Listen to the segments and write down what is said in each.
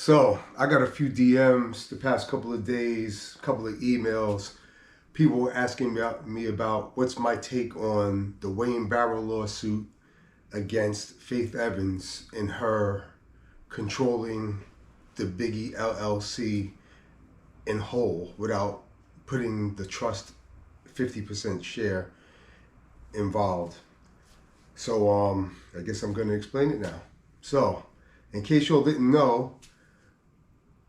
So I got a few DMs the past couple of days, couple of emails. People were asking me about what's my take on the Wayne Barrow lawsuit against Faith Evans and her controlling the Biggie LLC in whole without putting the trust 50% share involved. So I guess I'm going to explain it now. So, in case y'all didn't know,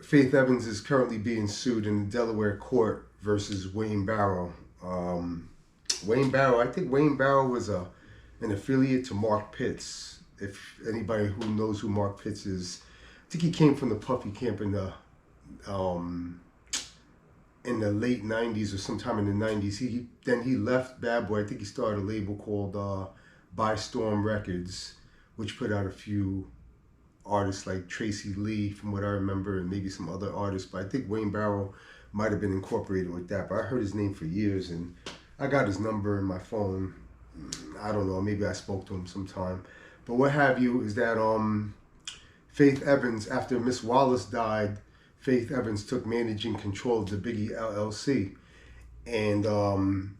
Faith Evans is currently being sued in the Delaware court versus Wayne Barrow. I think Wayne Barrow was an affiliate to Mark Pitts. If anybody who knows who Mark Pitts is, I think he came from the Puffy camp in the late '90s or sometime in the '90s. He left Bad Boy. I think he started a label called By Storm Records, which put out a few artists like Tracy Lee, from what I remember, and maybe some other artists. But I think Wayne Barrow might have been incorporated with that. But I heard his name for years, and I got his number in my phone. I don't know, maybe I spoke to him sometime. But what have you is that Faith Evans, after Miss Wallace died, Faith Evans took managing control of the Biggie LLC. And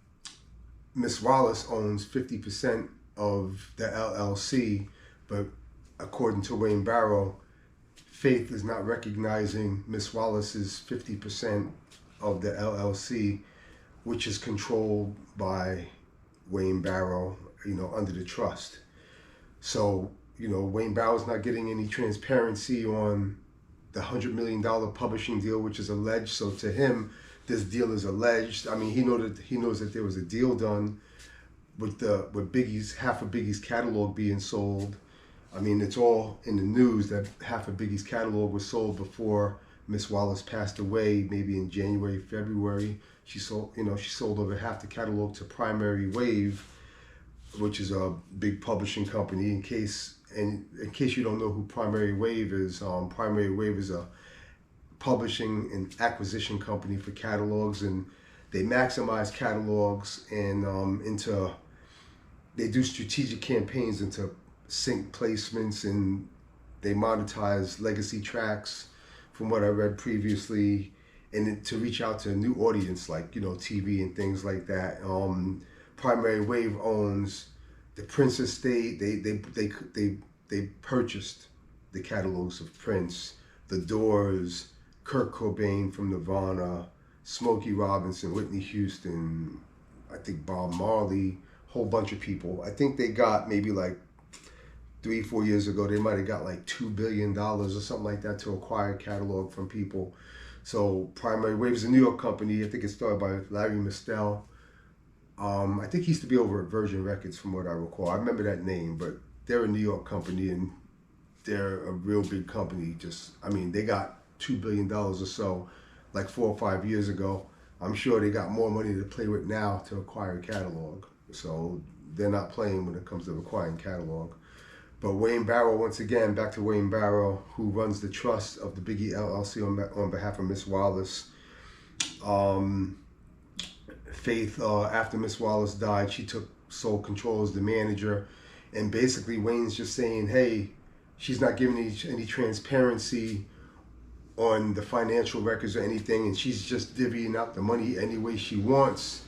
Miss Wallace owns 50% of the LLC, but according to Wayne Barrow, Faith is not recognizing Miss Wallace's 50% of the LLC, which is controlled by Wayne Barrow, under the trust. So, Wayne Barrow's not getting any transparency on the $100 million publishing deal, which is alleged. So to him, this deal is alleged. I mean, he knows that there was a deal done with half of Biggie's catalog being sold. I mean, it's all in the news that half of Biggie's catalog was sold before Miss Wallace passed away, maybe in January, February. She sold over half the catalog to Primary Wave, which is a big publishing company. In case you don't know who Primary Wave is a publishing and acquisition company for catalogs, and they maximize catalogs and they do strategic campaigns into sync placements, and they monetize legacy tracks, from what I read previously, and to reach out to a new audience like TV and things like that. Primary Wave owns the Prince estate. They purchased the catalogs of Prince, The Doors, Kurt Cobain from Nirvana, Smokey Robinson, Whitney Houston, I think Bob Marley, whole bunch of people. I think they got maybe like 3-4 years ago, they might have got like $2 billion or something like that to acquire catalog from people. So Primary Wave is a New York company. I think it started by Larry Mistel. I think he used to be over at Virgin Records, from what I recall. I remember that name, but they're a New York company, and they're a real big company. They got $2 billion or so like 4 or 5 years ago. I'm sure they got more money to play with now to acquire a catalog. So they're not playing when it comes to acquiring catalog. But Wayne Barrow, once again, back to Wayne Barrow, who runs the trust of the Biggie LLC on behalf of Miss Wallace. Faith, after Miss Wallace died, she took sole control as the manager. And basically, Wayne's just saying, hey, she's not giving any transparency on the financial records or anything, and she's just divvying out the money any way she wants.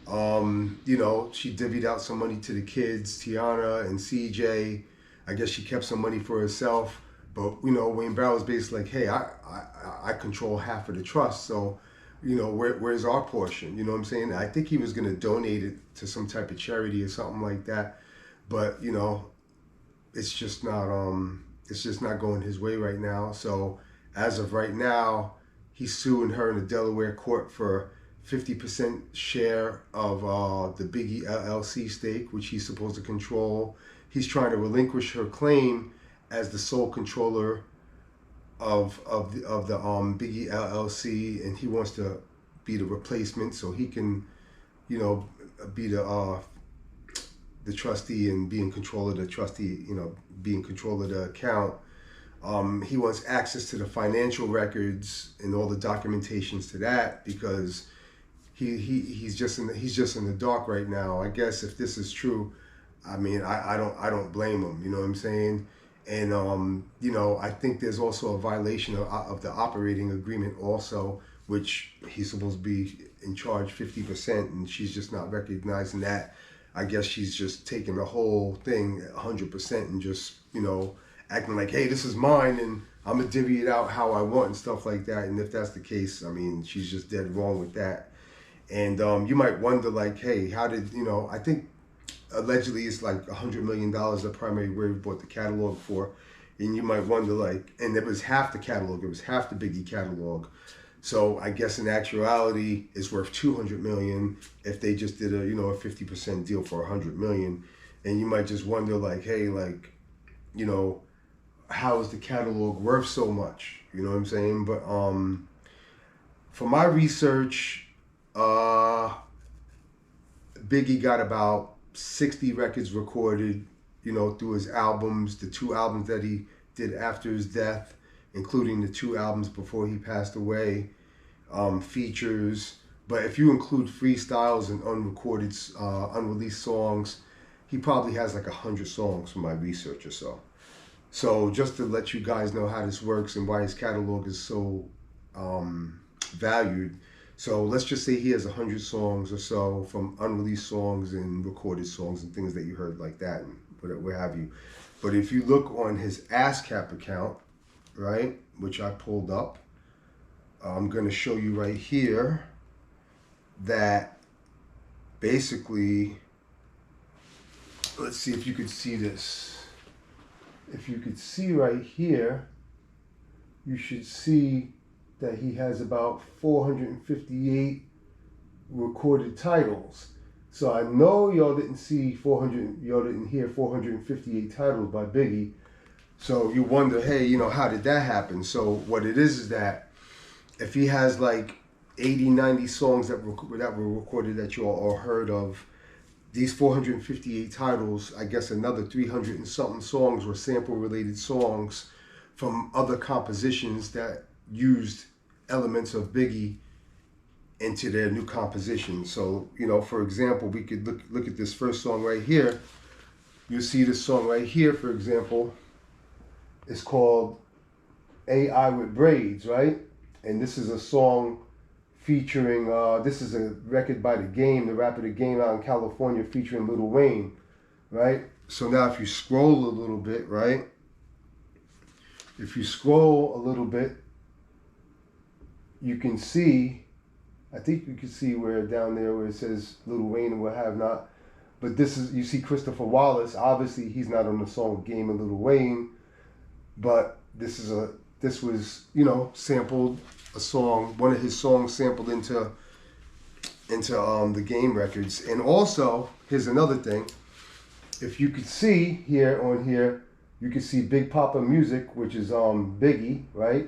She divvied out some money to the kids, Tiana and CJ. I guess she kept some money for herself. But, Wayne Barrow's basically like, hey, I control half of the trust, so, where's our portion? You know what I'm saying? I think he was going to donate it to some type of charity or something like that. But, it's just not going his way right now. So as of right now, he's suing her in the Delaware court for 50% share of the Biggie LLC stake, which he's supposed to control. He's trying to relinquish her claim as the sole controller of the Biggie LLC, and he wants to be the replacement so he can, be the trustee and be in control of the trustee, be in control of the account. He wants access to the financial records and all the documentations to that, because he's just in the dark right now. I guess if this is true, I mean, I don't blame him. You know what I'm saying? And you know, I think there's also a violation of the operating agreement also, which he's supposed to be in charge 50%, and she's just not recognizing that. I guess she's just taking the whole thing 100% and just, you know, acting like, hey, this is mine and I'm gonna divvy it out how I want and stuff like that. And if that's the case, I mean, she's just dead wrong with that. And you might wonder, like, hey, how did, you know, I think allegedly it's like $100 million the primary wave bought the catalog for. And you might wonder, like, and it was half the catalog, it was half the Biggie catalog. So I guess in actuality, it's worth 200 million if they just did a, you know, a 50% deal for 100 million. And you might just wonder, like, hey, like, you know, how is the catalog worth so much? You know what I'm saying? But for my research, Biggie got about 60 records recorded, you know, through his albums, the 2 albums that he did after his death, including the 2 albums before he passed away, features. But if you include freestyles and unrecorded, unreleased songs, he probably has like 100 songs from my research or so. So just to let you guys know how this works and why his catalog is so valued. So let's just say he has 100 songs or so from unreleased songs and recorded songs and things that you heard like that and what have you. But if you look on his ASCAP account, right, which I pulled up, I'm going to show you right here that basically, let's see if you could see this. If you could see right here, you should see that he has about 458 recorded titles. So I know y'all didn't see y'all didn't hear 458 titles by Biggie. So you wonder, hey, you know, how did that happen? So what it is that if he has like 80, 90 songs that were recorded that you all heard of, these 458 titles, I guess another 300 and something songs were sample related songs from other compositions that used elements of Biggie into their new composition. So, you know, for example, we could look at this first song right here. You'll see this song right here, for example. It's called AI with Braids, right? And this is a song featuring, this is a record by The Game, the rapper The Game out in California, featuring Lil Wayne, right? So now if you scroll a little bit, right? If you scroll a little bit, you can see, I think you can see where down there where it says Lil Wayne and what have not. But this is, you see Christopher Wallace. Obviously, he's not on the song Game and Lil Wayne, but this was, you know, sampled a song, one of his songs sampled into the Game records. And also, here's another thing. If you could see here on here, you can see Big Papa Music, which is Biggie, right?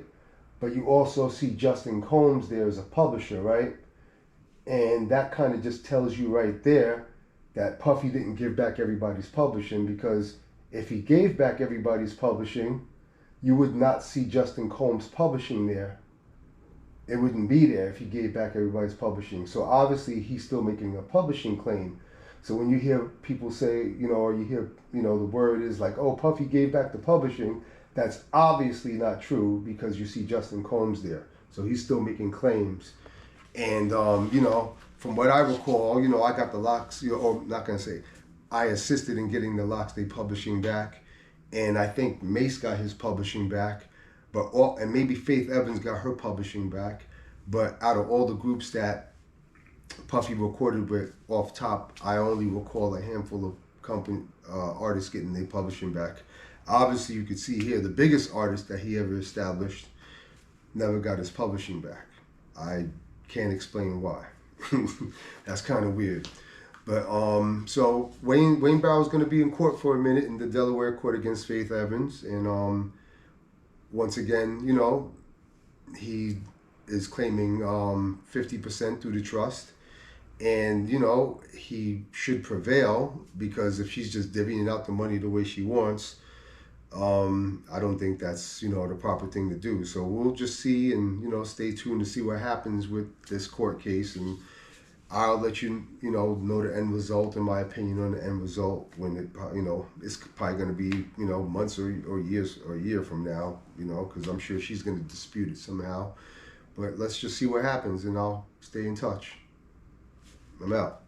But you also see Justin Combs there as a publisher, right? And that kind of just tells you right there that Puffy didn't give back everybody's publishing, because if he gave back everybody's publishing, you would not see Justin Combs publishing there. It wouldn't be there if he gave back everybody's publishing. So obviously he's still making a publishing claim. So when you hear people say, you know, or you hear, you know, the word is like, oh, Puffy gave back the publishing, that's obviously not true, because you see Justin Combs there. So he's still making claims. And, you know, from what I recall, you know, I got the Locks, you know, or not going to say, I assisted in getting the Locks Day publishing back. And I think Mace got his publishing back. And maybe Faith Evans got her publishing back. But out of all the groups that Puffy recorded with off top, I only recall a handful of artists getting their publishing back. Obviously, you could see here the biggest artist that he ever established never got his publishing back. I can't explain why. That's kind of weird. But so Wayne Barrow's going to be in court for a minute in the Delaware court against Faith Evans, and once again, you know, he is claiming 50% through the trust, and you know, he should prevail, because if she's just divvying out the money the way she wants, I don't think that's, you know, the proper thing to do. So we'll just see, and you know, stay tuned to see what happens with this court case. And I'll let you know the end result and my opinion on the end result when it it's probably going to be months or years or a year from now, because I'm sure she's going to dispute it somehow. But let's just see what happens, and I'll stay in touch. I'm out.